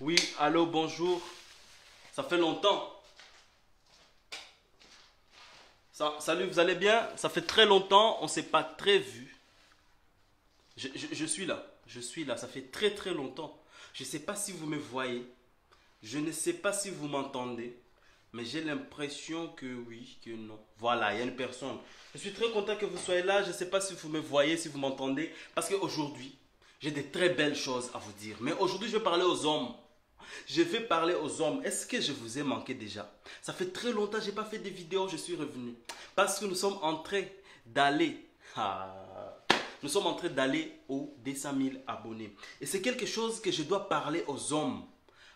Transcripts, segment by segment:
Oui, allô, bonjour. Ça fait longtemps. Salut, vous allez bien? Ça fait très longtemps, on ne s'est pas très vu. Je suis là, je suis là, ça fait très très longtemps. Je ne sais pas si vous me voyez, je ne sais pas si vous m'entendez, mais j'ai l'impression que oui, que non. Voilà, il y a une personne. Je suis très content que vous soyez là, je ne sais pas si vous me voyez, si vous m'entendez, parce qu'aujourd'hui, j'ai des très belles choses à vous dire. Mais aujourd'hui, je vais parler aux hommes. Je vais parler aux hommes. Est-ce que je vous ai manqué déjà? Ça fait très longtemps que je n'ai pas fait de vidéos, je suis revenu. Parce que nous sommes en train d'aller. Nous sommes en train d'aller aux 200 000 abonnés. Et c'est quelque chose que je dois parler aux hommes.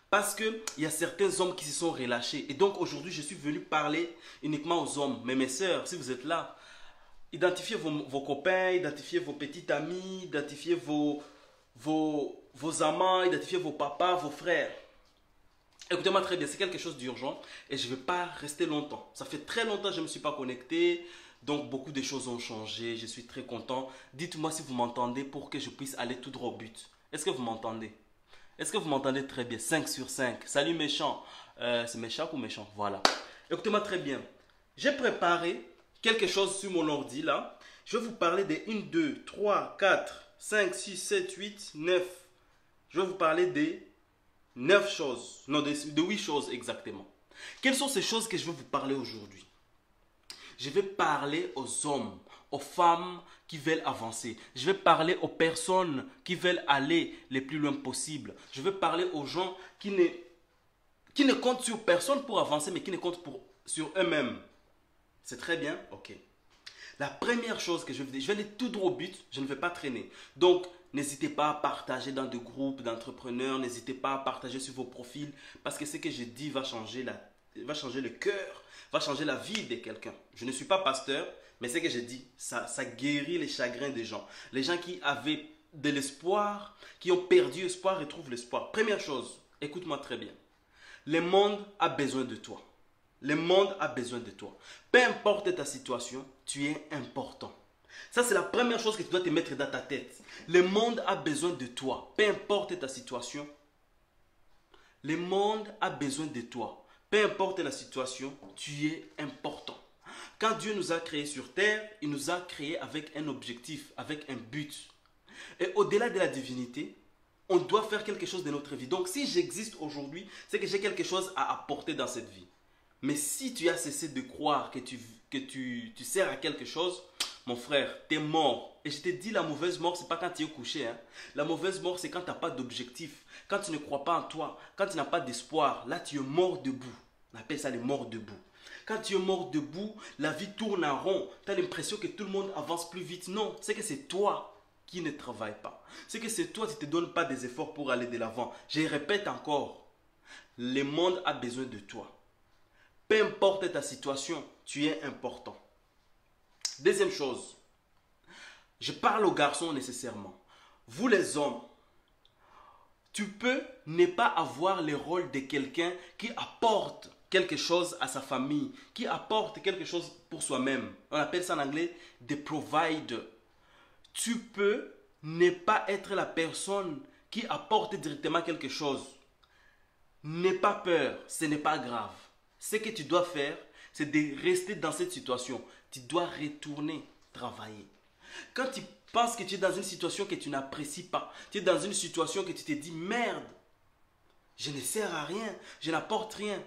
Parce qu'il y a certains hommes qui se sont relâchés. Et donc aujourd'hui, je suis venu parler uniquement aux hommes. Mais mes sœurs, si vous êtes là, identifiez vos copains, identifiez vos petits amis, identifiez vos amants, identifiez vos papas, vos frères. Écoutez-moi très bien, c'est quelque chose d'urgent et je ne vais pas rester longtemps. Ça fait très longtemps que je ne me suis pas connecté, donc beaucoup de choses ont changé, je suis très content. Dites-moi si vous m'entendez pour que je puisse aller tout droit au but. Est-ce que vous m'entendez? Est-ce que vous m'entendez très bien? 5 sur 5. Salut méchant. C'est méchant ou méchant? Voilà. Écoutez-moi très bien. J'ai préparé quelque chose sur mon ordi là. Je vais vous parler des 1, 2, 3, 4, 5, 6, 7, 8, 9. Je vais vous parler des 9 choses, non, de 8 choses exactement. Quelles sont ces choses que je vais vous parler aujourd'hui? Je vais parler aux hommes, aux femmes qui veulent avancer. Je vais parler aux personnes qui veulent aller le plus loin possible. Je vais parler aux gens qui ne comptent sur personne pour avancer, mais qui ne comptent sur eux-mêmes. C'est très bien? Ok. La première chose que je vais dire, je vais aller tout droit au but, je ne vais pas traîner. Donc, n'hésitez pas à partager dans des groupes d'entrepreneurs, n'hésitez pas à partager sur vos profils, parce que ce que je dis va changer le cœur, va changer la vie de quelqu'un. Je ne suis pas pasteur, mais ce que je dis, ça guérit les chagrins des gens. Les gens qui avaient de l'espoir, qui ont perdu espoir, retrouvent l'espoir. Première chose, écoute-moi très bien. Le monde a besoin de toi. Le monde a besoin de toi. Peu importe ta situation, tu es important. Ça, c'est la première chose que tu dois te mettre dans ta tête. Le monde a besoin de toi. Peu importe ta situation, le monde a besoin de toi. Peu importe la situation, tu es important. Quand Dieu nous a créés sur terre, il nous a créés avec un objectif, avec un but. Et au-delà de la divinité, on doit faire quelque chose de notre vie. Donc, si j'existe aujourd'hui, c'est que j'ai quelque chose à apporter dans cette vie. Mais si tu as cessé de croire que tu sers à quelque chose, mon frère, tu es mort. Et je te dis, la mauvaise mort, ce n'est pas quand tu es couché. Hein. La mauvaise mort, c'est quand tu n'as pas d'objectif. Quand tu ne crois pas en toi. Quand tu n'as pas d'espoir. Là, tu es mort debout. On appelle ça les morts debout. Quand tu es mort debout, la vie tourne en rond. Tu as l'impression que tout le monde avance plus vite. Non, c'est que c'est toi qui ne travaille pas. C'est que c'est toi qui ne te donnes pas des efforts pour aller de l'avant. Je répète encore, le monde a besoin de toi. Peu importe ta situation, tu es important. Deuxième chose, je parle aux garçons nécessairement. Vous les hommes, tu peux ne pas avoir le rôle de quelqu'un qui apporte quelque chose à sa famille, qui apporte quelque chose pour soi-même. On appelle ça en anglais « the provider ». Tu peux ne pas être la personne qui apporte directement quelque chose. N'aie pas peur, ce n'est pas grave. Ce que tu dois faire, c'est de rester dans cette situation. Tu dois retourner travailler. Quand tu penses que tu es dans une situation que tu n'apprécies pas, tu es dans une situation que tu te dis merde, je ne sers à rien, je n'apporte rien.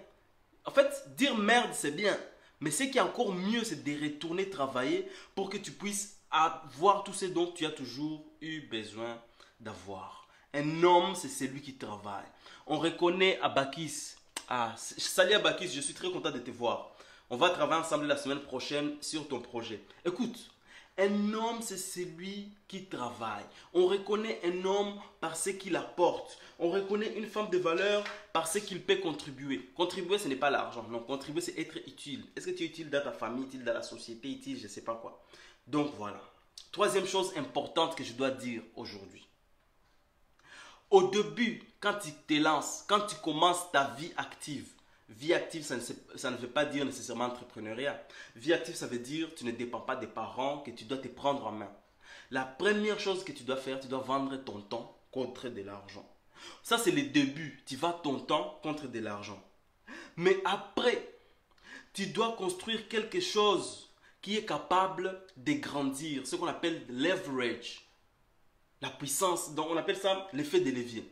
En fait, dire merde, c'est bien. Mais ce qui est encore mieux, c'est de retourner travailler pour que tu puisses avoir tout ce dont tu as toujours eu besoin d'avoir. Un homme, c'est celui qui travaille. On reconnaît Abakis. Ah, salut Abakis, je suis très content de te voir. On va travailler ensemble la semaine prochaine sur ton projet. Écoute, un homme, c'est celui qui travaille. On reconnaît un homme par ce qu'il apporte. On reconnaît une femme de valeur par ce qu'il peut contribuer. Contribuer, ce n'est pas l'argent. Non, contribuer, c'est être utile. Est-ce que tu es utile dans ta famille, utile dans la société, utile, je ne sais pas quoi. Donc voilà. Troisième chose importante que je dois dire aujourd'hui. Au début, quand tu te lances, quand tu commences ta vie active, ça ne veut pas dire nécessairement entrepreneuriat. Vie active, ça veut dire que tu ne dépends pas des parents, que tu dois te prendre en main. La première chose que tu dois faire, tu dois vendre ton temps contre de l'argent. Ça, c'est le début. Tu vas ton temps contre de l'argent. Mais après, tu dois construire quelque chose qui est capable de grandir. Ce qu'on appelle leverage. La puissance. Donc, on appelle ça l'effet de levier.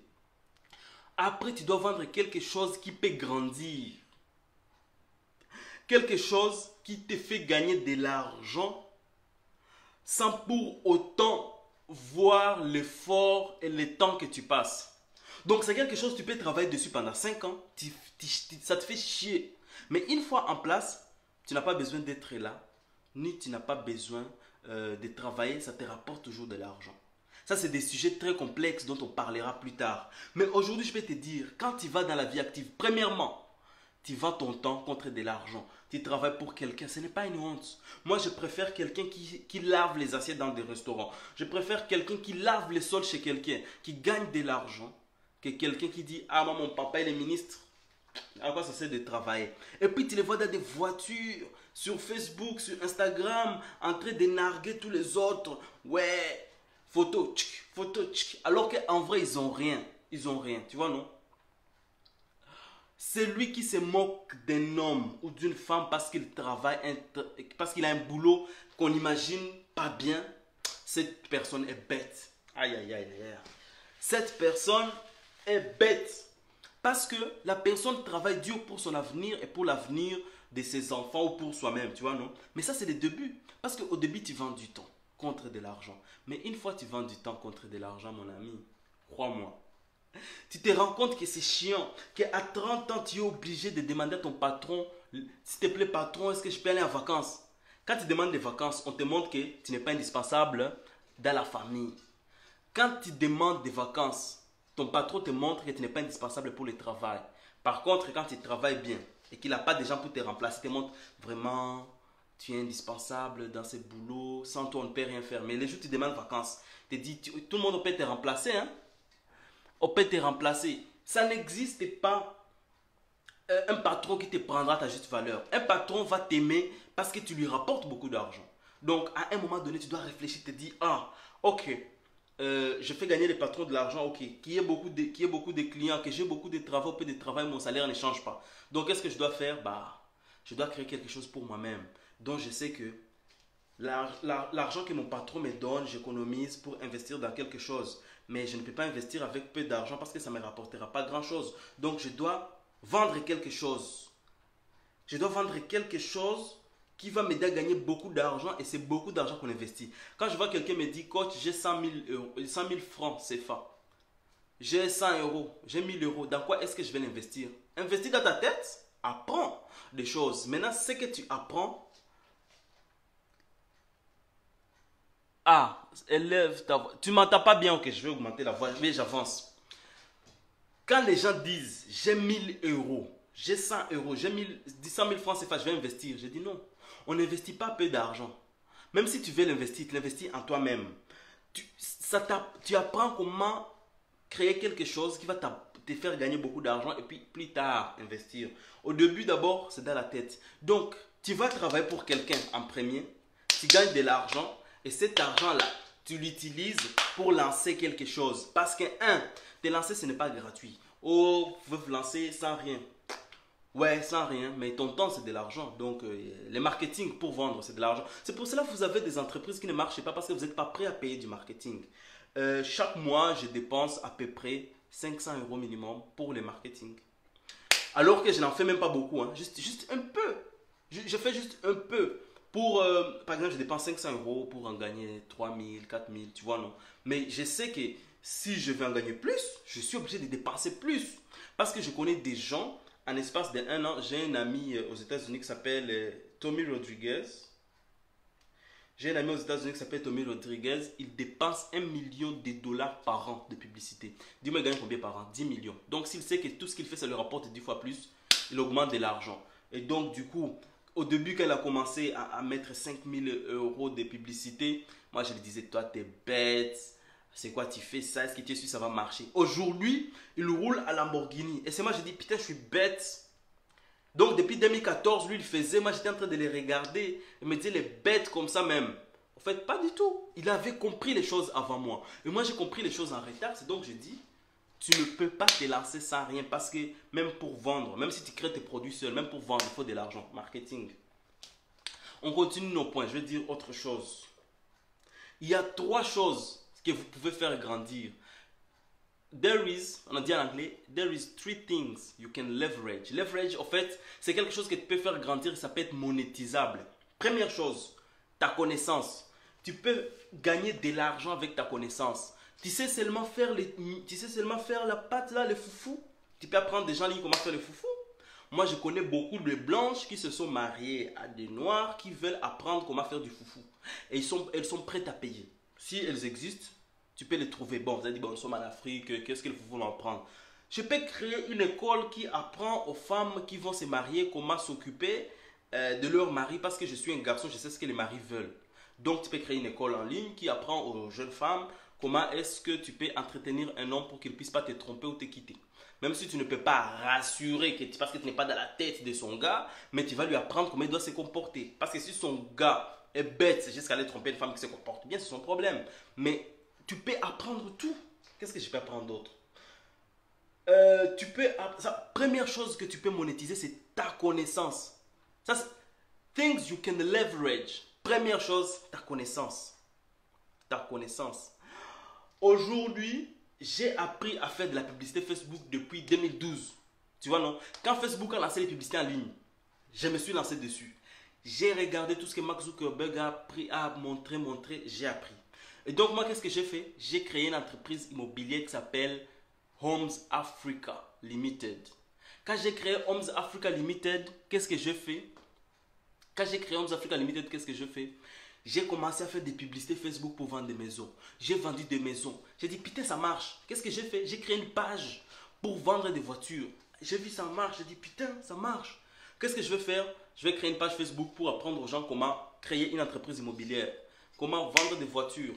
Après, tu dois vendre quelque chose qui peut grandir. Quelque chose qui te fait gagner de l'argent sans pour autant voir l'effort et le temps que tu passes. Donc, c'est quelque chose que tu peux travailler dessus pendant 5 ans. Ça te fait chier. Mais une fois en place, tu n'as pas besoin d'être là. Ni tu n'as pas besoin de travailler. Ça te rapporte toujours de l'argent. Ça, c'est des sujets très complexes dont on parlera plus tard. Mais aujourd'hui, je vais te dire, quand tu vas dans la vie active, premièrement, tu vends ton temps contre de l'argent. Tu travailles pour quelqu'un, ce n'est pas une honte. Moi, je préfère quelqu'un qui lave les assiettes dans des restaurants. Je préfère quelqu'un qui lave les sols chez quelqu'un, qui gagne de l'argent, que quelqu'un qui dit « Ah, moi, mon papa, il est ministre. » À quoi ça sert de travailler? Et puis, tu les vois dans des voitures, sur Facebook, sur Instagram, en train de narguer tous les autres. Ouais, photo, tchic, photo, tchic. Alors qu'en vrai, ils n'ont rien. Ils n'ont rien, tu vois, non? Celui qui se moque d'un homme ou d'une femme parce qu'il travaille, parce qu'il a un boulot qu'on n'imagine pas bien, cette personne est bête. Aïe, aïe, aïe, aïe. Cette personne est bête. Parce que la personne travaille dur pour son avenir et pour l'avenir de ses enfants ou pour soi-même, tu vois, non? Mais ça, c'est le début. Parce qu'au début, tu vends du temps contre de l'argent. Mais une fois que tu vends du temps contre de l'argent, mon ami, crois-moi, tu te rends compte que c'est chiant, qu'à 30 ans, tu es obligé de demander à ton patron, s'il te plaît patron, est-ce que je peux aller en vacances? Quand tu demandes des vacances, on te montre que tu n'es pas indispensable dans la famille. Quand tu demandes des vacances, ton patron te montre que tu n'es pas indispensable pour le travail. Par contre, quand tu travailles bien et qu'il n'a pas de gens pour te remplacer, il te montre vraiment, tu es indispensable dans ce boulot, sans toi on ne peut rien faire. Mais les jours où tu demandes vacances, tu te dis, tout le monde peut te remplacer, hein? On peut te remplacer. Ça n'existe pas un patron qui te prendra ta juste valeur. Un patron va t'aimer parce que tu lui rapportes beaucoup d'argent. Donc, à un moment donné, tu dois réfléchir, te dire, ah, ok, je fais gagner les patrons de l'argent, ok, qu'il y ait beaucoup de clients, que j'ai beaucoup de travaux, peu de travail, mon salaire ne change pas. Donc, qu'est-ce que je dois faire? Bah, je dois créer quelque chose pour moi-même. Donc, je sais que l'argent que mon patron me donne, j'économise pour investir dans quelque chose. Mais je ne peux pas investir avec peu d'argent parce que ça ne me rapportera pas grand-chose. Donc, je dois vendre quelque chose. Je dois vendre quelque chose qui va m'aider à gagner beaucoup d'argent et c'est beaucoup d'argent qu'on investit. Quand je vois quelqu'un me dire, coach, j'ai 100 000 francs CFA. J'ai 100 euros, j'ai 1000 euros. Dans quoi est-ce que je vais l'investir? Investir dans ta tête, apprends des choses. Maintenant, ce que tu apprends, élève ta voix. Tu m'entends pas bien, ok, je vais augmenter la voix, mais j'avance. Quand les gens disent, j'ai 1000 euros, j'ai 100 euros, j'ai 100 000 francs CFA, je vais investir. Je dis non, on n'investit pas peu d'argent. Même si tu veux l'investir, tu l'investis en toi-même. Tu apprends comment créer quelque chose qui va te faire gagner beaucoup d'argent et puis plus tard investir. Au début d'abord, c'est dans la tête. Donc, tu vas travailler pour quelqu'un en premier, tu gagnes de l'argent. Et cet argent-là, tu l'utilises pour lancer quelque chose. Parce que, te lancer, ce n'est pas gratuit. Oh, vous vous lancer sans rien. Ouais, sans rien. Mais ton temps, c'est de l'argent. Donc, le marketing pour vendre, c'est de l'argent. C'est pour cela que vous avez des entreprises qui ne marchent pas parce que vous n'êtes pas prêt à payer du marketing. Chaque mois, je dépense à peu près 500 euros minimum pour le marketing. Alors que je n'en fais même pas beaucoup. Hein. Juste un peu. Je fais juste un peu. Par exemple, je dépense 500 euros pour en gagner 3000, 4000, tu vois, non? Mais je sais que si je veux en gagner plus, je suis obligé de dépenser plus. Parce que je connais des gens, en espace d'1 an, j'ai un ami aux États-Unis qui s'appelle Tommy Rodriguez. J'ai un ami aux États-Unis qui s'appelle Tommy Rodriguez. Il dépense 1 million de dollars par an de publicité. Dis-moi, il gagne combien par an? 10 millions. Donc, s'il sait que tout ce qu'il fait, ça lui rapporte 10 fois plus, il augmente de l'argent. Et donc, du coup, au début, quand elle a commencé à mettre 5000 euros de publicité, moi je lui disais, toi t'es bête, c'est quoi tu fais ça, est-ce que tu es sûr que ça va marcher? Aujourd'hui, il roule à Lamborghini. Et c'est moi, je dis, putain, je suis bête. Donc depuis 2014, lui il faisait, moi j'étais en train de les regarder, il me disait les bêtes comme ça même. En fait, pas du tout. Il avait compris les choses avant moi. Et moi j'ai compris les choses en retard, c'est donc je dis, Tu ne peux pas te lancer sans rien parce que même pour vendre, même si tu crées tes produits seul, même pour vendre, il faut de l'argent. Marketing. On continue nos points. Je vais dire autre chose. Il y a 3 choses que vous pouvez faire grandir. On a dit en anglais, there is 3 things you can leverage. Leverage, en fait, c'est quelque chose que tu peux faire grandir et ça peut être monétisable. Première chose, ta connaissance. Tu peux gagner de l'argent avec ta connaissance. Tu sais seulement faire la pâte là, les foufous. Tu peux apprendre des gens en ligne comment faire les foufous. Moi, je connais beaucoup de blanches qui se sont mariées à des noirs qui veulent apprendre comment faire du foufou. Et elles sont prêtes à payer. Si elles existent, tu peux les trouver. Bon, vous avez dit, bon, nous sommes en Afrique, qu'est-ce qu'il faut en prendre? Je peux créer une école qui apprend aux femmes qui vont se marier comment s'occuper de leur mari parce que je suis un garçon, je sais ce que les maris veulent. Donc, tu peux créer une école en ligne qui apprend aux jeunes femmes comment est-ce que tu peux entretenir un homme pour qu'il ne puisse pas te tromper ou te quitter. Même si tu ne peux pas rassurer parce que tu n'es pas dans la tête de son gars, mais tu vas lui apprendre comment il doit se comporter. Parce que si son gars est bête jusqu'à aller tromper une femme qui se comporte bien, c'est son problème. Mais tu peux apprendre tout. Qu'est-ce que je peux apprendre d'autre? Première chose que tu peux monétiser, c'est ta connaissance. Ça, things you can leverage. Première chose, ta connaissance. Ta connaissance. Aujourd'hui, j'ai appris à faire de la publicité Facebook depuis 2012. Tu vois, non? Quand Facebook a lancé les publicités en ligne, je me suis lancé dessus. J'ai regardé tout ce que Mark Zuckerberg a montré, j'ai appris. Et donc, moi, qu'est-ce que j'ai fait? J'ai créé une entreprise immobilière qui s'appelle Homes Africa Limited. Quand j'ai créé Homes Africa Limited, qu'est-ce que j'ai fait? Quand j'ai créé Homes Africa Limited, qu'est-ce que je fais? J'ai commencé à faire des publicités Facebook pour vendre des maisons. J'ai vendu des maisons. J'ai dit, putain, ça marche. Qu'est-ce que j'ai fait? J'ai créé une page pour vendre des voitures. J'ai vu ça marche. J'ai dit, putain, ça marche. Qu'est-ce que je vais faire? Je vais créer une page Facebook pour apprendre aux gens comment créer une entreprise immobilière. Comment vendre des voitures.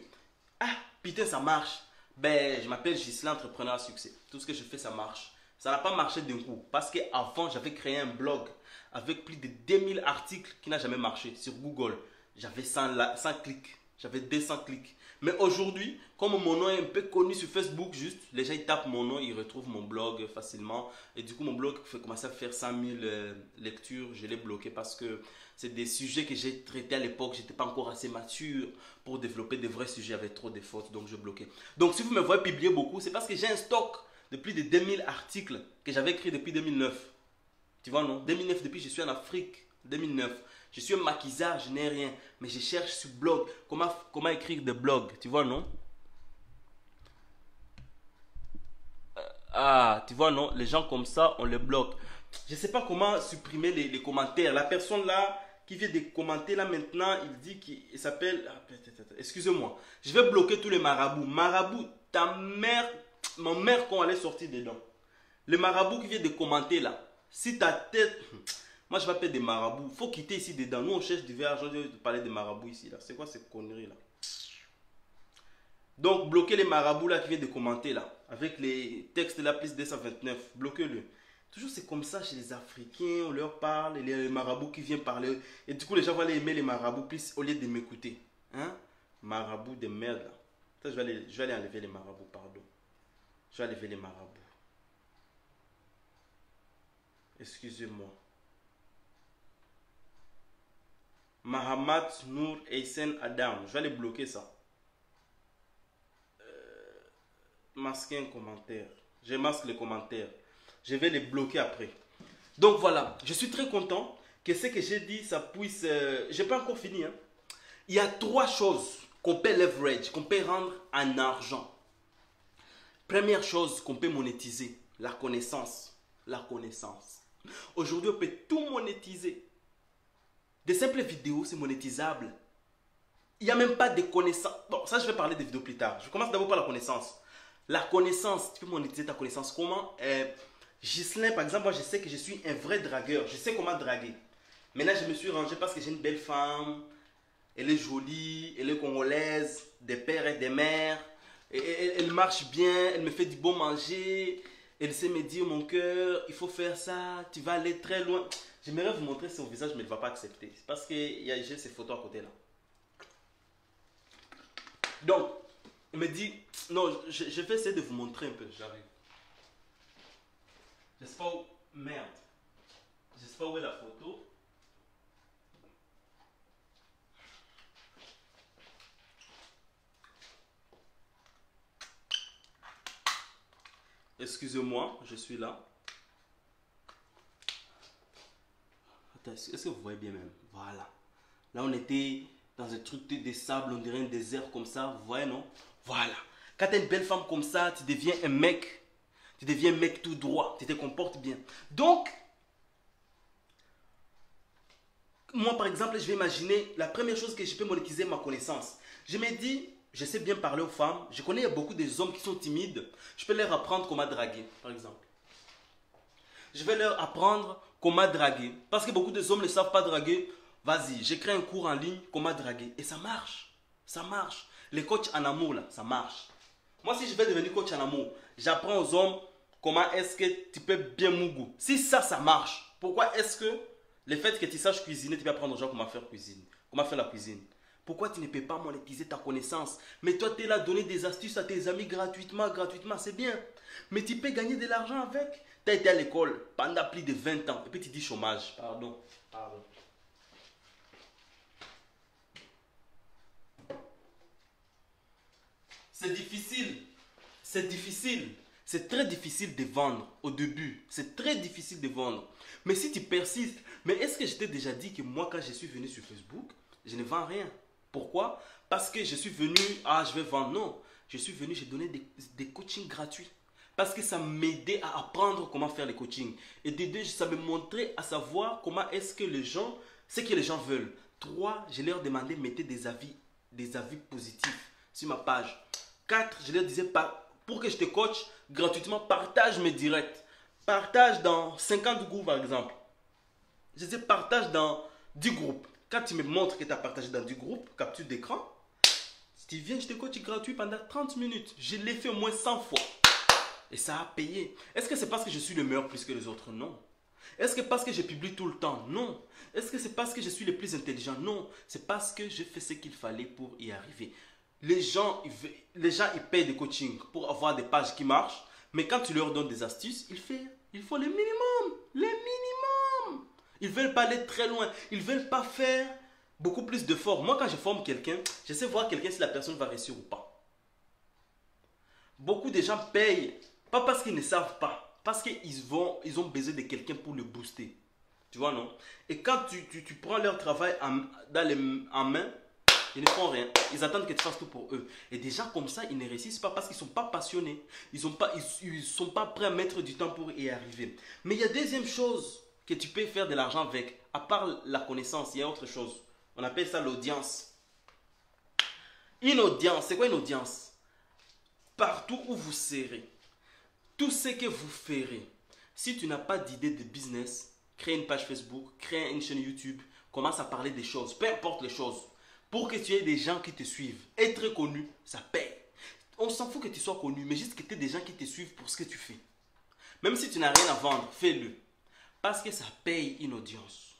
Ah, putain, ça marche. Ben, je m'appelle Ghislain, entrepreneur à succès. Tout ce que je fais, ça marche. Ça n'a pas marché d'un coup. Parce qu'avant, j'avais créé un blog avec plus de 2000 articles qui n'a jamais marché sur Google. J'avais 100 clics, j'avais 200 clics. Mais aujourd'hui, comme mon nom est un peu connu sur Facebook, juste, les gens ils tapent mon nom, ils retrouvent mon blog facilement. Et du coup, mon blog fait commencer à faire 100 000 lectures. Je l'ai bloqué parce que c'est des sujets que j'ai traités à l'époque. Je n'étais pas encore assez mature pour développer des vrais sujets avec trop de fautes, donc je bloquais. Donc, si vous me voyez publier beaucoup, c'est parce que j'ai un stock de plus de 2000 articles que j'avais écrits depuis 2009. Tu vois, non? 2009, depuis je suis en Afrique. 2009. Je suis un maquisard, je n'ai rien. Mais je cherche sur blog. Comment écrire des blogs. Tu vois, non? Ah, tu vois, non? Les gens comme ça, on les bloque. Je ne sais pas comment supprimer les commentaires. La personne là qui vient de commenter là maintenant, il dit qu'il s'appelle... Excusez-moi. Je vais bloquer tous les marabouts. Marabout, ta mère... Ma mère qu'on allait sortir dedans. Le marabout qui vient de commenter là. Si ta tête... Moi, je vais appeler des marabouts. Il faut quitter ici dedans. Nous, on cherche du verre. Je vais parler des marabouts ici. Là. C'est quoi ces conneries là? Donc, bloquez les marabouts là qui viennent de commenter là. Avec les textes là, plus 229. Bloquez-le. Toujours c'est comme ça chez les Africains. On leur parle. Et les marabouts qui viennent parler. Et du coup, les gens vont aller aimer les marabouts plus au lieu de m'écouter. Hein? Marabouts de merde là. Ça, je vais aller enlever les marabouts, pardon. Je vais enlever les marabouts. Excusez-moi. Mahamat Nour Eisen Adam. Je vais les bloquer ça. Masquer un commentaire. Je masque les commentaires. Je vais les bloquer après. Donc voilà. Je suis très content que ce que j'ai dit, ça puisse... je n'ai pas encore fini. Hein. Il y a 3 choses qu'on peut leverage, qu'on peut rendre en argent. Première chose qu'on peut monétiser. La connaissance. La connaissance. Aujourd'hui, on peut tout monétiser. Des simples vidéos, c'est monétisable. Il n'y a même pas de connaissances. Bon, ça, je vais parler des vidéos plus tard. Je commence d'abord par la connaissance. La connaissance, tu peux monétiser ta connaissance. Comment? Ghislain, par exemple, moi, je sais que je suis un vrai dragueur. Je sais comment draguer. Maintenant, je me suis rangé parce que j'ai une belle femme. Elle est jolie, elle est congolaise, des pères et des mères. Elle marche bien, elle me fait du bon manger. Elle sait me dire, mon cœur, il faut faire ça, tu vas aller très loin. J'aimerais vous montrer son visage, mais il ne va pas accepter. Parce que j'ai ces photos à côté là. Donc, il me dit, non, je vais essayer de vous montrer un peu. J'arrive. Je sais pas où. Merde. Je sais pas où est la photo. Excusez-moi, je suis là. Attends, est-ce que vous voyez bien même? Voilà. Là, on était dans un truc de sable, on dirait un désert comme ça. Vous voyez, non? Voilà. Quand tu as une belle femme comme ça, tu deviens un mec. Tu deviens un mec tout droit. Tu te comportes bien. Donc, moi, par exemple, je vais imaginer la première chose que je peux monétiser ma connaissance. Je me dis, je sais bien parler aux femmes. Je connais beaucoup des hommes qui sont timides. Je peux leur apprendre comment draguer, par exemple. Je vais leur apprendre comment draguer. Parce que beaucoup de hommes ne savent pas draguer. Vas-y, j'écris un cours en ligne, comment draguer. Et ça marche. Ça marche. Les coachs en amour, là, ça marche. Moi, si je vais devenir coach en amour, j'apprends aux hommes comment est-ce que tu peux bien mougou. Si ça marche, pourquoi est-ce que le fait que tu saches cuisiner, tu vas apprendre aux gens comment faire cuisine, comment faire la cuisine. Pourquoi tu ne peux pas monétiser ta connaissance? Mais toi, tu es là à donner des astuces à tes amis gratuitement, c'est bien. Mais tu peux gagner de l'argent avec. Tu as été à l'école pendant plus de 20 ans et puis tu dis chômage. Pardon. C'est difficile. C'est difficile. C'est très difficile de vendre au début. C'est très difficile de vendre. Mais si tu persistes, mais est-ce que je t'ai déjà dit que moi, quand je suis venu sur Facebook, je ne vends rien? Pourquoi? Parce que je suis venu, je vais vendre. Non, je suis venu, j'ai donné des coachings gratuits. Parce que ça m'aidait à apprendre comment faire les coachings. Et de deux, ça me montrait à savoir comment est-ce que les gens, ce que les gens veulent. Trois, je leur demandais, mettez des avis positifs sur ma page. Quatre, je leur disais, pour que je te coach gratuitement, partage mes directs. Partage dans 50 groupes par exemple. Je disais, partage dans 10 groupes. Quand tu me montres que tu as partagé dans 10 groupes, capture d'écran, si tu viens, je te coach gratuit pendant 30 minutes. Je l'ai fait au moins 100 fois. Et ça a payé. Est-ce que c'est parce que je suis le meilleur plus que les autres? Non. Est-ce que parce que je publie tout le temps? Non. Est-ce que c'est parce que je suis le plus intelligent? Non. C'est parce que j'ai fait ce qu'il fallait pour y arriver. Les gens, ils payent des coachings pour avoir des pages qui marchent. Mais quand tu leur donnes des astuces, il faut le minimum. Le minimum. Ils ne veulent pas aller très loin. Ils ne veulent pas faire beaucoup plus d'efforts. Moi, quand je forme quelqu'un, je sais voir quelqu'un si la personne va réussir ou pas. Beaucoup de gens payent, pas parce qu'ils ne savent pas, parce qu'ils ont besoin de quelqu'un pour le booster. Tu vois, non? Et quand tu prends leur travail en main, ils ne font rien. Ils attendent que tu fasses tout pour eux. Et des gens comme ça, ils ne réussissent pas parce qu'ils ne sont pas passionnés. Ils ne sont pas prêts à mettre du temps pour y arriver. Mais il y a deuxième chose que tu peux faire de l'argent avec. À part la connaissance, il y a autre chose. On appelle ça l'audience. Une audience, c'est quoi une audience? Partout où vous serez, tout ce que vous ferez, si tu n'as pas d'idée de business, crée une page Facebook, crée une chaîne YouTube, commence à parler des choses, peu importe les choses, pour que tu aies des gens qui te suivent. Être connu, ça paye. On s'en fout que tu sois connu, mais juste que tu aies des gens qui te suivent pour ce que tu fais. Même si tu n'as rien à vendre, fais-le. Parce que ça paye une audience.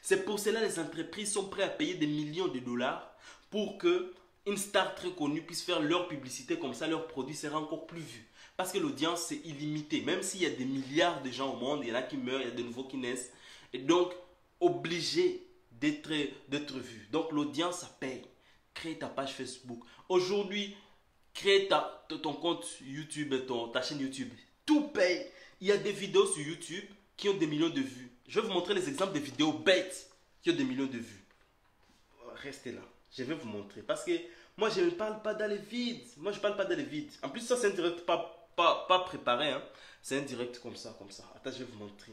C'est pour cela que les entreprises sont prêtes à payer des millions de dollars pour que une star très connue puisse faire leur publicité, comme ça leur produit sera encore plus vu. Parce que l'audience c'est illimité. Même s'il y a des milliards de gens au monde, il y en a qui meurent, il y a de nouveaux qui naissent. Et donc, obligé d'être vu. Donc l'audience ça paye. Crée ta page Facebook. Aujourd'hui, crée ton compte YouTube, ta chaîne YouTube. Tout paye. Il y a des vidéos sur YouTube qui ont des millions de vues. Je vais vous montrer les exemples des vidéos bêtes qui ont des millions de vues. Restez là. Je vais vous montrer. Parce que moi, je ne parle pas dans les vides. Moi, je ne parle pas dans les vides. En plus, ça, c'est un direct pas préparé. Hein. C'est un direct comme ça, comme ça. Attends, je vais vous montrer.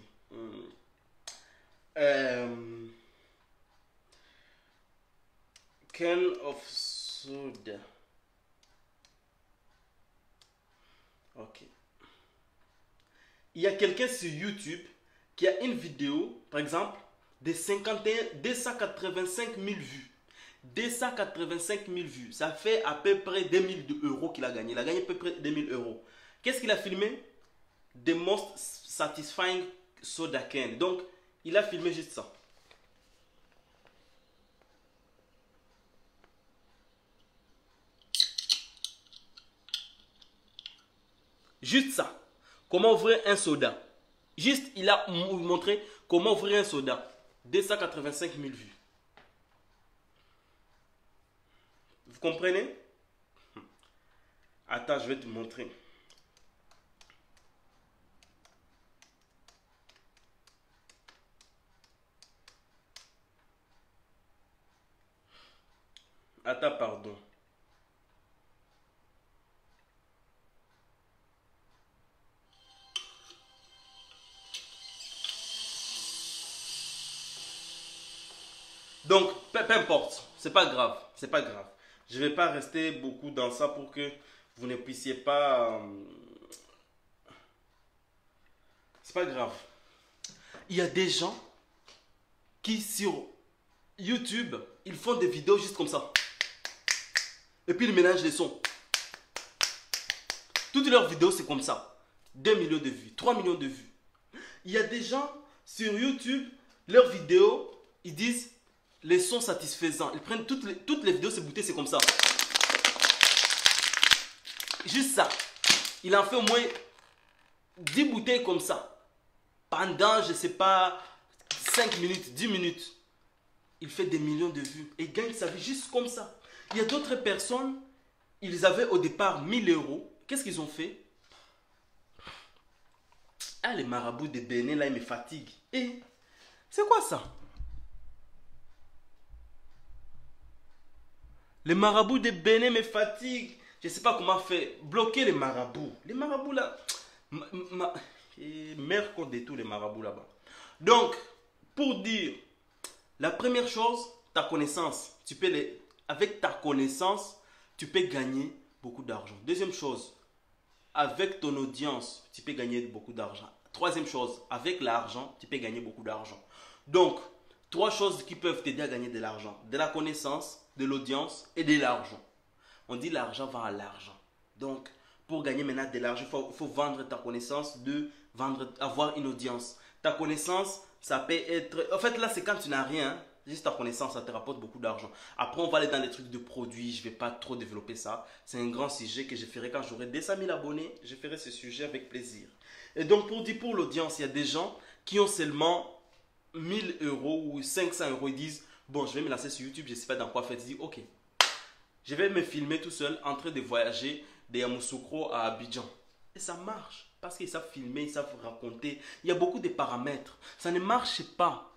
Can of soda. Ok. Il y a quelqu'un sur YouTube qui a une vidéo, par exemple, de 285 000 vues. 285 000 vues. Ça fait à peu près 2000 euros qu'il a gagné. Il a gagné à peu près 2000 euros. Qu'est-ce qu'il a filmé? The most satisfying soda can. Donc, il a filmé juste ça. Juste ça. Comment ouvrir un soda. Juste, il a montré comment ouvrir un soda. 285 000 vues. Vous comprenez? Attends, je vais te montrer. Attends, pardon. Donc, peu importe, c'est pas grave, c'est pas grave. Je vais pas rester beaucoup dans ça pour que vous ne puissiez pas. C'est pas grave. Il y a des gens qui sur YouTube, ils font des vidéos juste comme ça. Et puis ils mélangent les sons. Toutes leurs vidéos, c'est comme ça. 2 millions de vues, 3 millions de vues. Il y a des gens sur YouTube, leurs vidéos, ils disent les sons satisfaisants. Ils prennent toutes les vidéos, ces bouteilles, c'est comme ça. Juste ça. Il en fait au moins 10 bouteilles comme ça. Pendant, je sais pas, 5 minutes, 10 minutes. Il fait des millions de vues et gagne sa vie juste comme ça. Il y a d'autres personnes, ils avaient au départ 1000 euros. Qu'est-ce qu'ils ont fait? Ah, les marabouts de Bénin, là, ils me fatiguent. Et c'est quoi ça? Les marabouts de Bénin me fatiguent. Je ne sais pas comment faire. Bloquer les marabouts. Les marabouts là. Merde qu'on détourne les marabouts là-bas. Donc, pour dire, la première chose, ta connaissance. Avec ta connaissance, tu peux gagner beaucoup d'argent. Deuxième chose, avec ton audience, tu peux gagner beaucoup d'argent. Troisième chose, avec l'argent, tu peux gagner beaucoup d'argent. Donc, 3 choses qui peuvent t'aider à gagner de l'argent. De la connaissance, de l'audience et de l'argent. On dit l'argent va à l'argent. Donc, pour gagner maintenant de l'argent, il faut vendre ta connaissance, avoir une audience. Ta connaissance, ça peut être... En fait, là, c'est quand tu n'as rien. Juste ta connaissance, ça te rapporte beaucoup d'argent. Après, on va aller dans les trucs de produits. Je ne vais pas trop développer ça. C'est un grand sujet que je ferai quand j'aurai 200 000 abonnés. Je ferai ce sujet avec plaisir. Et donc, pour l'audience, il y a des gens qui ont seulement 1000 euros ou 500 euros. Ils disent, bon, je vais me lancer sur YouTube. Je ne sais pas dans quoi faire. Ils disent, ok, je vais me filmer tout seul en train de voyager de Yamoussoukro à Abidjan. Et ça marche. Parce qu'ils savent filmer, ils savent raconter. Il y a beaucoup de paramètres. Ça ne marche pas.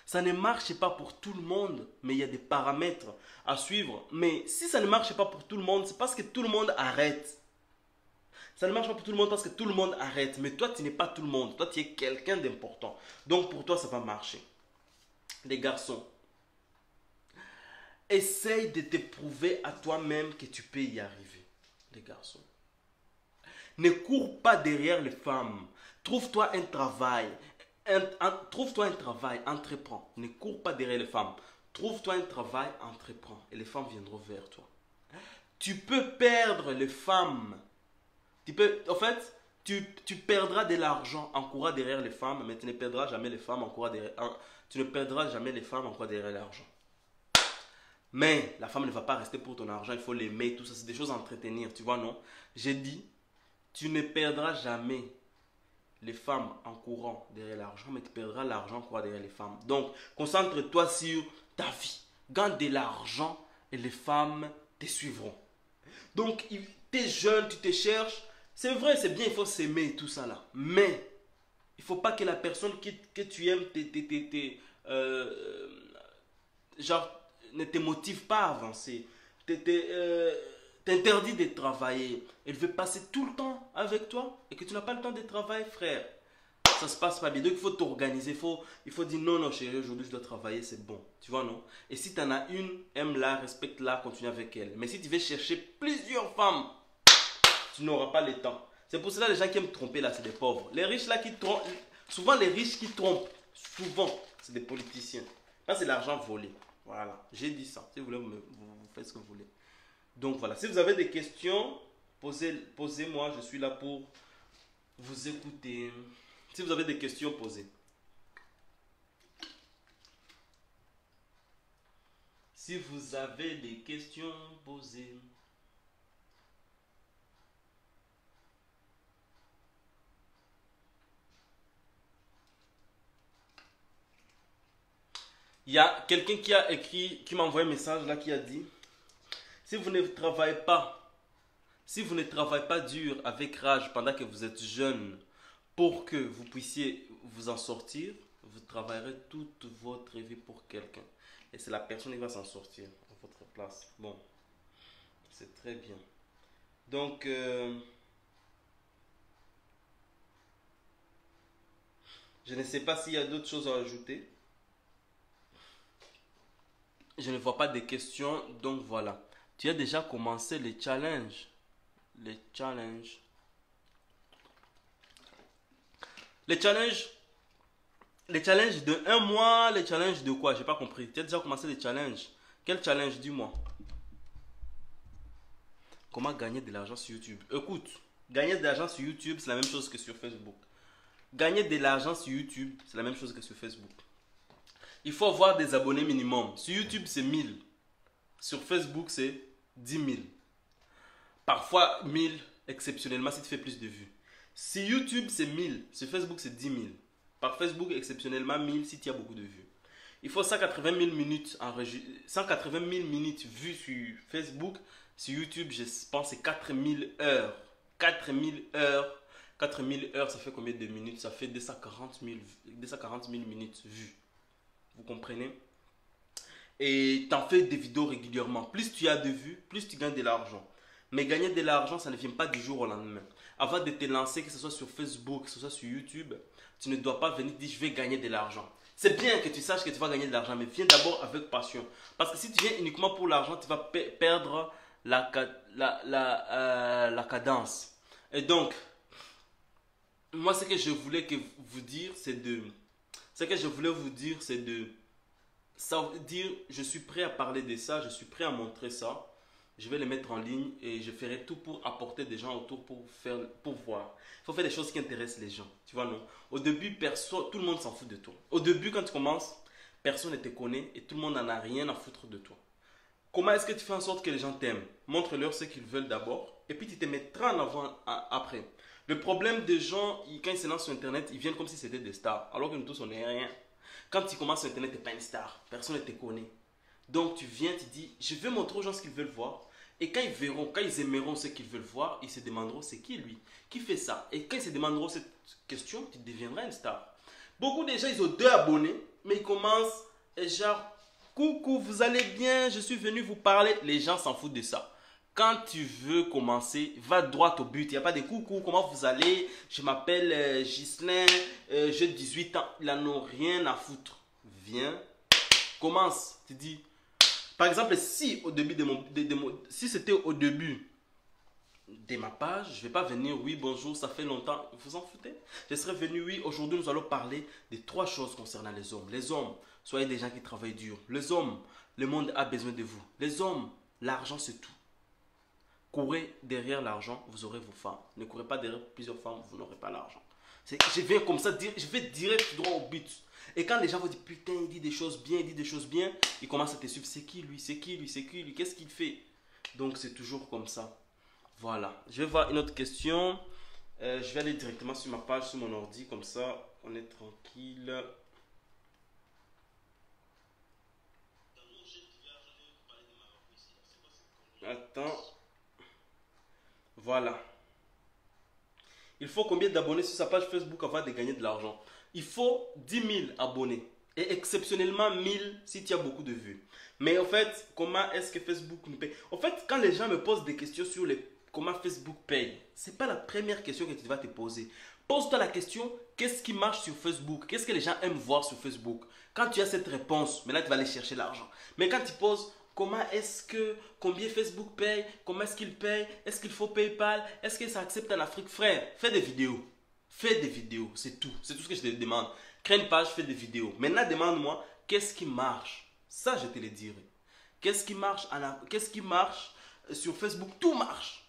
Ça ne marche pas pour tout le monde, mais il y a des paramètres à suivre. Mais si ça ne marche pas pour tout le monde, c'est parce que tout le monde arrête. Ça ne marche pas pour tout le monde parce que tout le monde arrête. Mais toi, tu n'es pas tout le monde. Toi, tu es quelqu'un d'important. Donc, pour toi, ça va marcher. Les garçons, essaye de te prouver à toi-même que tu peux y arriver. Les garçons. Ne cours pas derrière les femmes. Trouve-toi un travail. Trouve-toi un travail, entreprends. Ne cours pas derrière les femmes. Trouve-toi un travail, entreprends. Et les femmes viendront vers toi. Tu peux perdre les femmes. En fait, tu perdras de l'argent en courant derrière les femmes, mais tu ne perdras jamais les femmes en courant derrière, tu ne perdras jamais les femmes en courant derrière l'argent. Mais la femme ne va pas rester pour ton argent, il faut l'aimer, tout ça, c'est des choses à entretenir, tu vois, non? J'ai dit, tu ne perdras jamais les femmes en courant derrière l'argent, mais tu perdras l'argent en courant derrière les femmes. Donc, concentre-toi sur ta vie. Gagne de l'argent et les femmes te suivront. Donc, tu es jeune, tu te cherches. C'est vrai, c'est bien, il faut s'aimer et tout ça là. Mais, il ne faut pas que la personne que tu aimes genre, ne te motive pas à avancer. T'interdit de travailler. Elle veut passer tout le temps avec toi et que tu n'as pas le temps de travailler, frère. Ça se passe pas bien. Donc il faut t'organiser. Il faut dire non, non, chérie, aujourd'hui je dois travailler, c'est bon. Tu vois, non? Et si tu en as une, aime-la, respecte-la, continue avec elle. Mais si tu veux chercher plusieurs femmes, tu n'auras pas le temps. C'est pour cela que les gens qui aiment tromper là, c'est des pauvres. Les riches là qui trompent, souvent les riches qui trompent, souvent, c'est des politiciens. Ça, c'est l'argent volé. Voilà, j'ai dit ça. Si vous voulez, vous faites ce que vous voulez. Donc voilà, si vous avez des questions, posez-moi, je suis là pour vous écouter. Si vous avez des questions, posez. Si vous avez des questions, posez. Il y a quelqu'un qui a écrit, qui m'a envoyé un message là, qui a dit, si vous ne travaillez pas, si vous ne travaillez pas dur avec rage pendant que vous êtes jeune pour que vous puissiez vous en sortir, vous travaillerez toute votre vie pour quelqu'un. Et c'est la personne qui va s'en sortir à votre place. Bon, c'est très bien. Donc, je ne sais pas s'il y a d'autres choses à ajouter. Je ne vois pas de questions, donc voilà. Tu as déjà commencé les challenges. Les challenges. Les challenges. Les challenges de un mois, les challenges de quoi? J'ai pas compris. Tu as déjà commencé les challenges. Quel challenge, dis-moi? Comment gagner de l'argent sur YouTube? Écoute, gagner de l'argent sur YouTube, c'est la même chose que sur Facebook. Gagner de l'argent sur YouTube, c'est la même chose que sur Facebook. Il faut avoir des abonnés minimum. Sur YouTube, c'est 1000. Sur Facebook, c'est 10 000. Parfois 1000, exceptionnellement, si tu fais plus de vues. Si YouTube, c'est 1000. Sur Facebook, c'est 10 000. Par Facebook, exceptionnellement, 1000 si tu as beaucoup de vues. Il faut 180 000 minutes, 180 000 minutes vues sur Facebook. Sur YouTube, je pense que c'est 4000 heures. 4000 heures. 4000 heures, ça fait combien de minutes? Ça fait 240 000 minutes vues. Vous comprenez? Et tu en fais des vidéos régulièrement. Plus tu as de vues, plus tu gagnes de l'argent. Mais gagner de l'argent, ça ne vient pas du jour au lendemain. Avant de te lancer, que ce soit sur Facebook, que ce soit sur YouTube, tu ne dois pas venir dire je vais gagner de l'argent. C'est bien que tu saches que tu vas gagner de l'argent, mais viens d'abord avec passion. Parce que si tu viens uniquement pour l'argent, tu vas perdre la cadence. Et donc, moi, ce que je voulais vous dire, c'est de... Ce que je voulais vous dire, c'est de... Ça veut dire, je suis prêt à parler de ça, je suis prêt à montrer ça. Je vais les mettre en ligne et je ferai tout pour apporter des gens autour pour voir. Il faut faire des choses qui intéressent les gens. Tu vois, non? Au début, tout le monde s'en fout de toi. Au début, quand tu commences, personne ne te connaît et tout le monde n'en a rien à foutre de toi. Comment est-ce que tu fais en sorte que les gens t'aiment? Montre-leur ce qu'ils veulent d'abord et puis tu te mettras en avant après. Le problème des gens, quand ils se lancent sur Internet, ils viennent comme si c'était des stars, alors que nous tous, on n'est rien. Quand tu commences sur Internet, tu n'es pas une star. Personne ne te connaît. Donc tu viens, tu dis, je vais montrer aux gens ce qu'ils veulent voir. Et quand ils verront, quand ils aimeront ce qu'ils veulent voir, ils se demanderont c'est qui lui, qui fait ça. Et quand ils se demanderont cette question, tu deviendras une star. Beaucoup de gens, ils ont 2 abonnés, mais ils commencent et genre, coucou, vous allez bien, je suis venu vous parler. Les gens s'en foutent de ça. Quand tu veux commencer, va droit au but. Il n'y a pas de coucou, comment vous allez? Je m'appelle Ghislain, j'ai 18 ans. Ils n'en ont rien à foutre. Viens, commence. Tu dis, par exemple, si au début si c'était au début de ma page, je ne vais pas venir, oui, bonjour, ça fait longtemps. Vous en foutez? Je serais venu, oui, aujourd'hui nous allons parler de 3 choses concernant les hommes. Les hommes, soyez des gens qui travaillent dur. Les hommes, le monde a besoin de vous. Les hommes, l'argent c'est tout. Courez derrière l'argent, vous aurez vos femmes. Ne courez pas derrière plusieurs femmes, vous n'aurez pas l'argent. Je viens comme ça, je vais direct droit au but. Et quand les gens vont dire putain, il dit des choses bien, il dit des choses bien, ils commencent à te suivre. C'est qui lui? C'est qui lui? C'est qui lui? Qu'est-ce qu'il fait? Donc c'est toujours comme ça. Voilà. Je vais voir une autre question. Je vais aller directement sur ma page, sur mon ordi, comme ça, on est tranquille. Attends. Voilà. Il faut combien d'abonnés sur sa page Facebook avant de gagner de l'argent? Il faut 10 000 abonnés. Et exceptionnellement 1000 si tu as beaucoup de vues. Mais en fait, comment est-ce que Facebook nous paye? En fait, quand les gens me posent des questions sur comment Facebook paye, ce n'est pas la première question que tu vas te poser. Pose-toi la question, qu'est-ce qui marche sur Facebook? Qu'est-ce que les gens aiment voir sur Facebook? Quand tu as cette réponse, maintenant tu vas aller chercher l'argent. Mais quand tu poses, combien Facebook paye? Comment est-ce qu'il paye? Est-ce qu'il faut PayPal? Est-ce que ça accepte en Afrique? Frère, fais des vidéos. Fais des vidéos, c'est tout. C'est tout ce que je te demande. Crée une page, fais des vidéos. Maintenant, demande-moi, qu'est-ce qui marche? Ça, je te le dirai. Qu'est-ce qui marche sur Facebook? Tout marche.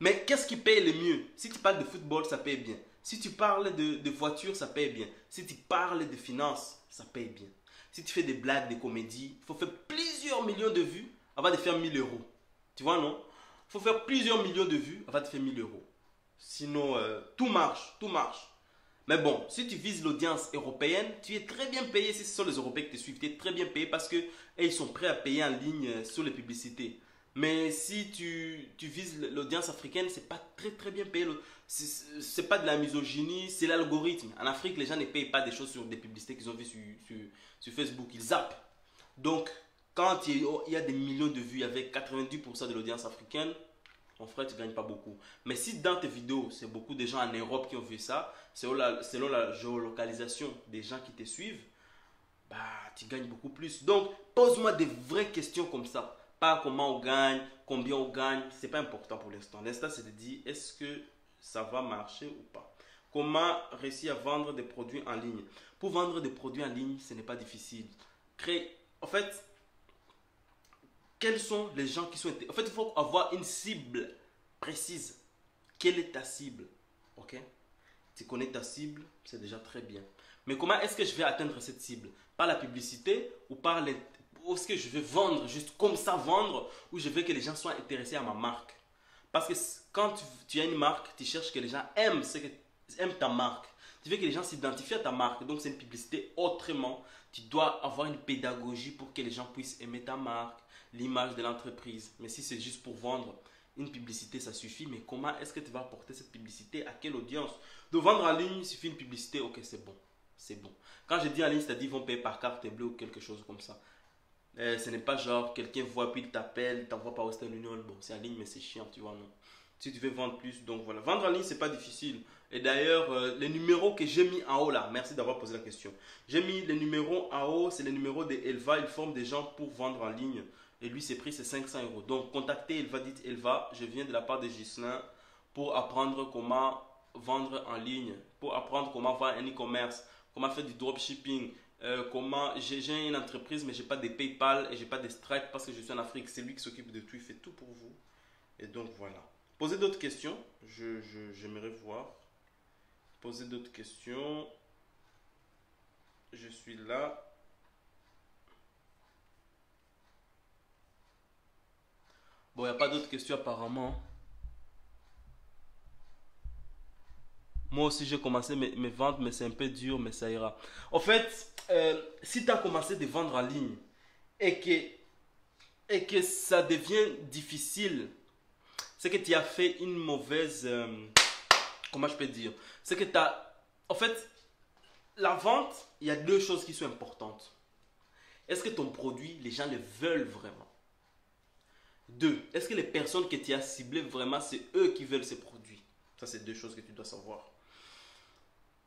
Mais qu'est-ce qui paye le mieux? Si tu parles de football, ça paye bien. Si tu parles de voiture, ça paye bien. Si tu parles de finances, ça paye bien. Si tu fais des blagues, des comédies, il faut faire plusieurs millions de vues avant de faire 1000 euros. Tu vois, non? Il faut faire plusieurs millions de vues avant de faire 1000 euros. Sinon, tout marche, tout marche. Mais bon, si tu vises l'audience européenne, tu es très bien payé. Si ce sont les Européens qui te suivent, tu es très bien payé parce que ils sont prêts à payer en ligne sur les publicités. Mais si tu vises l'audience africaine, c'est pas très très bien payé. C'est pas de la misogynie, c'est l'algorithme. En Afrique, les gens ne payent pas des choses sur des publicités qu'ils ont vues sur Facebook. Ils zappent. Donc, quand il y a des millions de vues avec 90% de l'audience africaine, mon frère, tu ne gagnes pas beaucoup. Mais si dans tes vidéos, c'est beaucoup de gens en Europe qui ont vu ça, selon la géolocalisation des gens qui te suivent, bah, tu gagnes beaucoup plus. Donc, pose-moi des vraies questions comme ça. Pas comment on gagne, combien on gagne. Ce n'est pas important pour l'instant. L'instant, c'est de dire est-ce que ça va marcher ou pas. Comment réussir à vendre des produits en ligne. Pour vendre des produits en ligne, ce n'est pas difficile. En fait, quels sont les gens qui sont... En fait, il faut avoir une cible précise. Quelle est ta cible? Ok? Tu connais ta cible, c'est déjà très bien. Mais comment est-ce que je vais atteindre cette cible? Par la publicité ou par les... Ou est-ce que je vais vendre, juste comme ça vendre, ou je veux que les gens soient intéressés à ma marque? Parce que quand tu as une marque, tu cherches que les gens aiment ta marque. Tu veux que les gens s'identifient à ta marque. Donc c'est une publicité autrement. Tu dois avoir une pédagogie pour que les gens puissent aimer ta marque, l'image de l'entreprise. Mais si c'est juste pour vendre une publicité, ça suffit. Mais comment est-ce que tu vas apporter cette publicité? À quelle audience? De vendre en ligne, il suffit une publicité. Ok, c'est bon. C'est bon. Quand je dis en ligne, c'est-à-dire qu'ils vont payer par carte bleue ou quelque chose comme ça. Ce n'est pas genre quelqu'un voit puis il t'appelle, t'envoie par Western Union. Bon, c'est en ligne, mais c'est chiant, tu vois, non. Si tu veux vendre plus, donc voilà. Vendre en ligne, c'est pas difficile. Et d'ailleurs, les numéros que j'ai mis en haut là, merci d'avoir posé la question. J'ai mis les numéros en haut, c'est les numéros d'Elva. Il forme des gens pour vendre en ligne. Et lui, ses prix, c'est 500 euros. Donc, contactez Elva, dites Elva, je viens de la part de Ghislain pour apprendre comment vendre en ligne, pour apprendre comment faire un e-commerce, comment faire du dropshipping. Comment j'ai une entreprise mais j'ai pas de PayPal et j'ai pas de Stripe parce que je suis en Afrique. C'est lui qui s'occupe de tout, il fait tout pour vous. Et donc voilà. Posez d'autres questions. J'aimerais voir. Posez d'autres questions. Je suis là. Bon, il n'y a pas d'autres questions apparemment. Moi aussi, j'ai commencé mes ventes, mais c'est un peu dur, mais ça ira. En fait, si tu as commencé de vendre en ligne et que ça devient difficile, c'est que tu as fait une mauvaise... comment je peux dire? C'est que tu as... En fait, la vente, il y a deux choses qui sont importantes. Est-ce que ton produit, les gens le veulent vraiment? Deux, est-ce que les personnes que tu as ciblées vraiment, c'est eux qui veulent ces produits? Ça, c'est deux choses que tu dois savoir.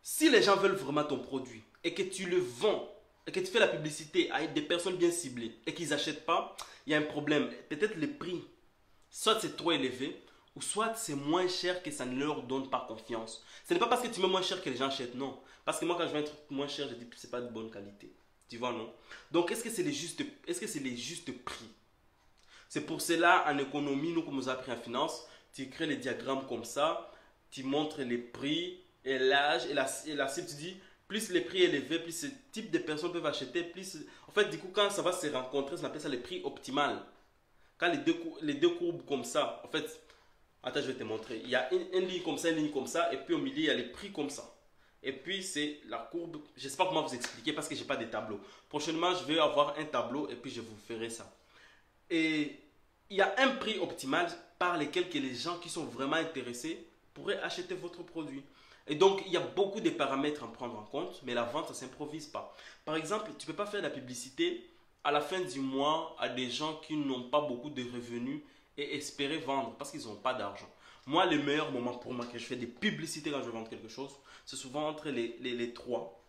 Si les gens veulent vraiment ton produit et que tu le vends et que tu fais la publicité à des personnes bien ciblées et qu'ils n'achètent pas, il y a un problème. Peut-être le prix, soit c'est trop élevé ou soit c'est moins cher que ça ne leur donne pas confiance. Ce n'est pas parce que tu mets moins cher que les gens achètent, non. Parce que moi, quand je vends un truc moins cher, je dis que ce n'est pas de bonne qualité. Tu vois, non? Donc, est-ce que c'est les justes prix? C'est pour cela, en économie, nous, comme nous avons appris en finance, tu crées les diagrammes comme ça, tu montres les prix et l'âge et la cible, tu dis, plus les prix élevés, plus ce type de personnes peuvent acheter, plus... En fait, du coup, quand ça va se rencontrer, on appelle ça le prix optimal. Quand les deux courbes comme ça, en fait, attends, je vais te montrer. Il y a une ligne comme ça, une ligne comme ça, et puis au milieu, il y a les prix comme ça. Et puis, c'est la courbe, je ne sais pas comment vous expliquer parce que je n'ai pas de tableau. Prochainement, je vais avoir un tableau et puis je vous ferai ça. Et il y a un prix optimal par lequel que les gens qui sont vraiment intéressés pourraient acheter votre produit. Et donc, il y a beaucoup de paramètres à prendre en compte, mais la vente, ça ne s'improvise pas. Par exemple, tu ne peux pas faire de la publicité à la fin du mois à des gens qui n'ont pas beaucoup de revenus et espérer vendre parce qu'ils n'ont pas d'argent. Moi, le meilleur moment pour moi que je fais des publicités quand je veux vendre quelque chose, c'est souvent entre les 3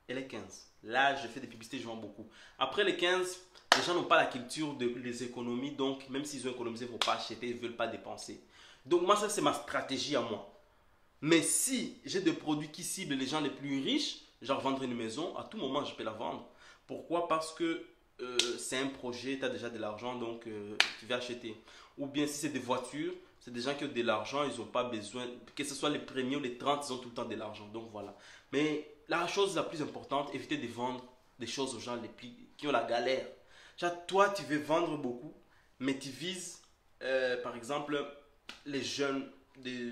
et les 15. Là, je fais des publicités, je vends beaucoup. Après les 15, les gens n'ont pas la culture des économies, donc même s'ils ont économisé, ils ne vont pas acheter, ils ne veulent pas dépenser. Donc moi, ça c'est ma stratégie à moi. Mais si j'ai des produits qui ciblent les gens les plus riches, genre vendre une maison, à tout moment je peux la vendre. Pourquoi? Parce que c'est un projet, tu as déjà de l'argent, donc tu vas acheter. Ou bien si c'est des voitures, c'est des gens qui ont de l'argent, ils n'ont pas besoin, que ce soit les premiers ou les 30, ils ont tout le temps de l'argent. Donc voilà. Mais la chose la plus importante, éviter de vendre des choses aux gens qui ont la galère. Genre, toi, tu veux vendre beaucoup, mais tu vises, par exemple, les jeunes de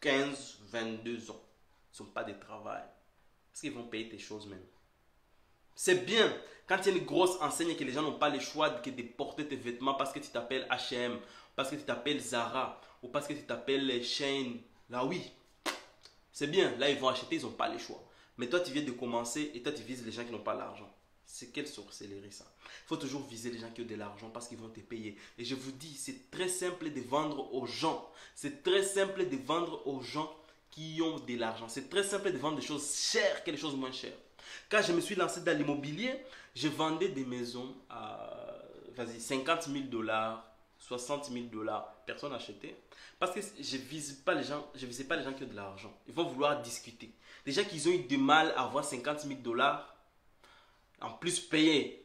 15, 22 ans. Ils n'ont pas de travail. Est-ce qu'ils vont payer tes choses même? C'est bien quand il y a une grosse enseigne et que les gens n'ont pas le choix de porter tes vêtements parce que tu t'appelles H&M, parce que tu t'appelles Zara ou parce que tu t'appelles Shein. Là oui, c'est bien. Là ils vont acheter, ils n'ont pas le choix. Mais toi tu viens de commencer et toi tu vises les gens qui n'ont pas l'argent. C'est quelle sorcellerie ça? Il faut toujours viser les gens qui ont de l'argent parce qu'ils vont te payer. Et je vous dis, c'est très simple de vendre aux gens. C'est très simple de vendre aux gens qui ont de l'argent. C'est très simple de vendre des choses chères que des choses moins chères. Quand je me suis lancé dans l'immobilier, je vendais des maisons à 50 000 $, 60 000 $. Personne n'achetait. Parce que je ne visais pas les gens qui ont de l'argent. Ils vont vouloir discuter. Les gens qui ont eu du mal à avoir 50 000 $, en plus payer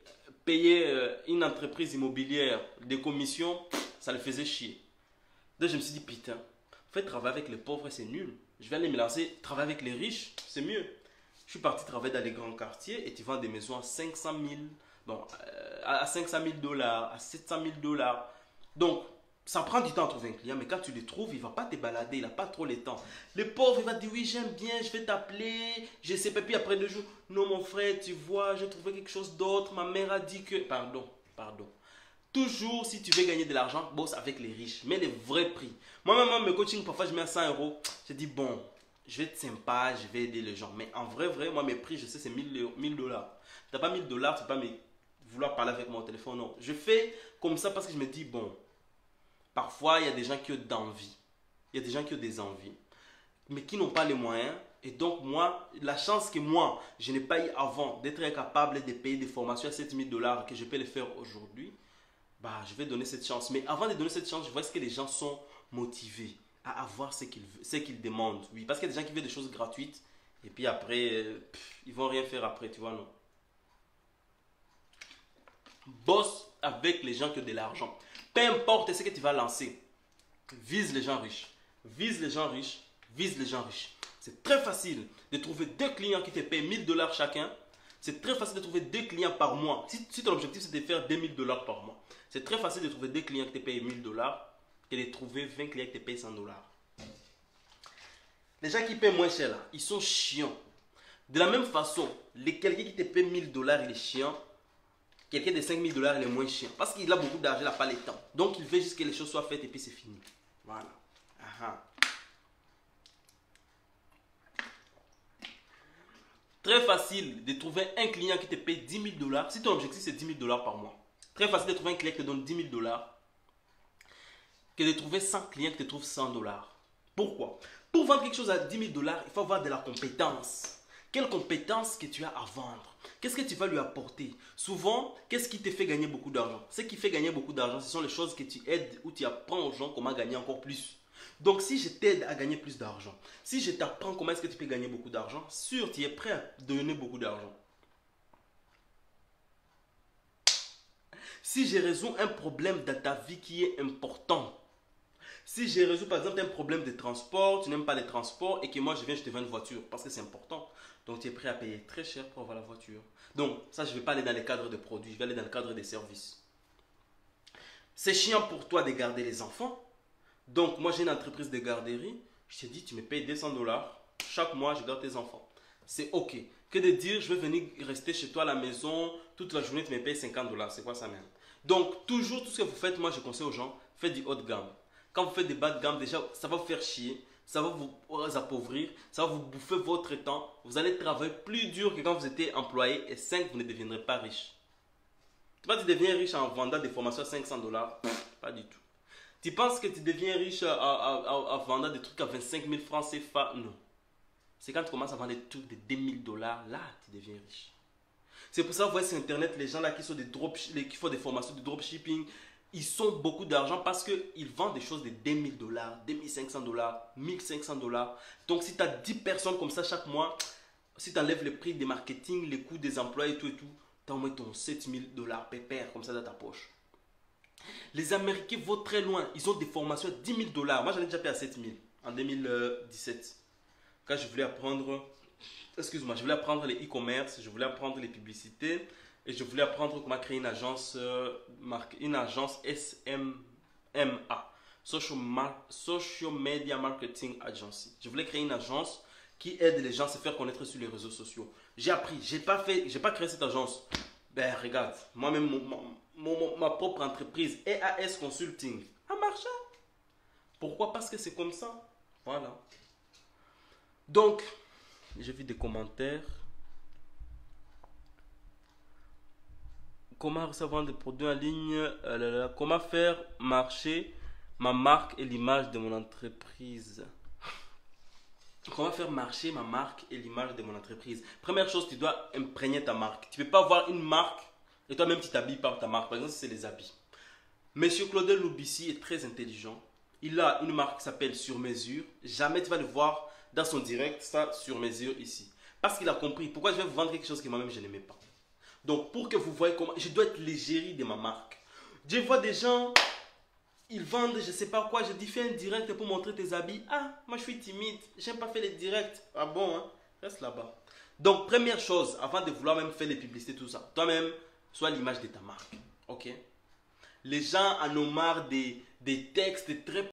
une entreprise immobilière des commissions, ça les faisait chier. Donc je me suis dit, putain, en fait, travailler avec les pauvres, c'est nul. Je vais aller me lancer, travailler avec les riches, c'est mieux. Je suis parti travailler dans les grands quartiers et tu vends des maisons à 500 000, à 500 000 $, à 700 000 $. Donc, ça prend du temps à trouver un client, mais quand tu le trouves, il ne va pas te balader, il n'a pas trop le temps. Le pauvre, il va te dire, oui, j'aime bien, je vais t'appeler, je sais pas, puis après 2 jours, non, mon frère, tu vois, j'ai trouvé quelque chose d'autre, ma mère a dit que... Pardon. Toujours, si tu veux gagner de l'argent, bosse avec les riches, mets les vrais prix. Moi-même, mes coachings, parfois, je mets à 100 €. Je dis, bon, je vais être sympa, je vais aider les gens. Mais en vrai, moi, mes prix, je sais, c'est 1000 $. Tu n'as pas 1000 $, tu ne peux pas vouloir parler avec mon téléphone, non. Je fais comme ça parce que je me dis, bon, parfois, il y a des gens qui ont d'envie. Il y a des gens qui ont des envies, mais qui n'ont pas les moyens. Et donc, moi, la chance que moi, je n'ai pas eu avant d'être capable de payer des formations à 7 000 $, que je peux les faire aujourd'hui, bah, je vais donner cette chance. Mais avant de donner cette chance, je vois ce que les gens sont motivés à avoir ce qu'ils demandent. Oui, parce qu'il y a des gens qui veulent des choses gratuites et puis après, ils vont rien faire après, tu vois, non. Bosse avec les gens qui ont de l'argent. Peu importe ce que tu vas lancer, vise les gens riches. Vise les gens riches. Vise les gens riches. C'est très facile de trouver 2 clients qui te payent 1000 $ chacun. C'est très facile de trouver 2 clients par mois. Si ton objectif c'est de faire 2000 $ par mois, c'est très facile de trouver 2 clients qui te payent 1000 $ que de trouver 20 clients qui te payent 100 $. Les gens qui payent moins cher là, ils sont chiants. De la même façon, quelqu'un qui te paye 1000 $, il est chiant. Quelqu'un de 5000 $, il est moins chiant. Parce qu'il a beaucoup d'argent, il n'a pas le temps. Donc il veut juste que les choses soient faites et puis c'est fini. Voilà. Aha. Très facile de trouver un client qui te paye 10 000 $. Si ton objectif c'est 10 000 $ par mois. Très facile de trouver un client qui te donne 10 000 $ que de trouver 100 clients qui te trouvent 100 $. Pourquoi? Pour vendre quelque chose à 10 000 $, il faut avoir de la compétence. Quelle compétence que tu as à vendre? Qu'est-ce que tu vas lui apporter? Souvent, qu'est-ce qui te fait gagner beaucoup d'argent? Ce qui fait gagner beaucoup d'argent, ce sont les choses que tu aides ou tu apprends aux gens comment gagner encore plus. Donc, si je t'aide à gagner plus d'argent, si je t'apprends comment est-ce que tu peux gagner beaucoup d'argent, sûr, tu es prêt à donner beaucoup d'argent. Si je résous un problème dans ta vie qui est important, si je résous par exemple un problème de transport, tu n'aimes pas les transports et que moi je viens, je te vends une voiture parce que c'est important. Donc tu es prêt à payer très cher pour avoir la voiture. Donc ça, je ne vais pas aller dans le cadre de produits, je vais aller dans le cadre des services. C'est chiant pour toi de garder les enfants. Donc moi j'ai une entreprise de garderie. Je te dis, tu me payes 200 $. Chaque mois, je garde tes enfants. C'est ok. Que de dire, je vais venir rester chez toi à la maison toute la journée, tu me payes 50 $. C'est quoi ça même? Donc toujours tout ce que vous faites, moi je conseille aux gens, faites du haut de gamme. Quand vous faites des bas de gamme, déjà ça va vous faire chier. Ça va vous appauvrir, ça va vous bouffer votre temps. Vous allez travailler plus dur que quand vous étiez employé. Et 5, vous ne deviendrez pas riche. Tu penses que tu deviens riche en vendant des formations à 500 $? Pas du tout. Tu penses que tu deviens riche en vendant des trucs à 25 000 francs CFA? Non. C'est quand tu commences à vendre des trucs de 2000 $, là, tu deviens riche. C'est pour ça que vous voyez sur Internet, les gens là qui font des formations de dropshipping, ils ont beaucoup d'argent parce qu'ils vendent des choses de 2000 $, 2500 $, 1500 $. Donc si tu as 10 personnes comme ça chaque mois, si tu enlèves le prix des marketing, les coûts des emplois et tout, tu as au moins ton 7000 $ pépère comme ça dans ta poche. Les Américains vont très loin. Ils ont des formations à 10 000 $. Moi, j'en ai déjà payé à 7000 en 2017. Quand je voulais apprendre, je voulais apprendre les e-commerce, je voulais apprendre les publicités. Et je voulais apprendre comment créer une agence SMA, Social Media Marketing Agency. Je voulais créer une agence qui aide les gens à se faire connaître sur les réseaux sociaux. J'ai appris, j'ai pas créé cette agence. Ben regarde, moi-même, ma propre entreprise, EAS Consulting, a marché. Pourquoi? Parce que c'est comme ça. Voilà. Donc, j'ai vu des commentaires. Comment recevoir des produits en ligne? Comment faire marcher ma marque et l'image de mon entreprise? Comment faire marcher ma marque et l'image de mon entreprise? Première chose, tu dois imprégner ta marque. Tu ne peux pas avoir une marque et toi-même tu t'habilles par ta marque. Par exemple, c'est les habits. Monsieur Claudel Loubissi est très intelligent. Il a une marque qui s'appelle Sur Mesure. Jamais tu vas le voir dans son direct, ça, Sur Mesure ici. Parce qu'il a compris pourquoi je vais vous vendre quelque chose que moi-même je n'aimais pas. Donc, pour que vous voyez comment... Je dois être l'égérie de ma marque. Je vois des gens... Ils vendent, je sais pas quoi, je dis fais un direct pour montrer tes habits. Ah, moi je suis timide, j'aime pas faire les directs. Ah bon, hein? Reste là-bas. Donc, première chose, avant de vouloir même faire les publicités, tout ça, toi-même, sois l'image de ta marque. Ok? Les gens en ont marre des textes très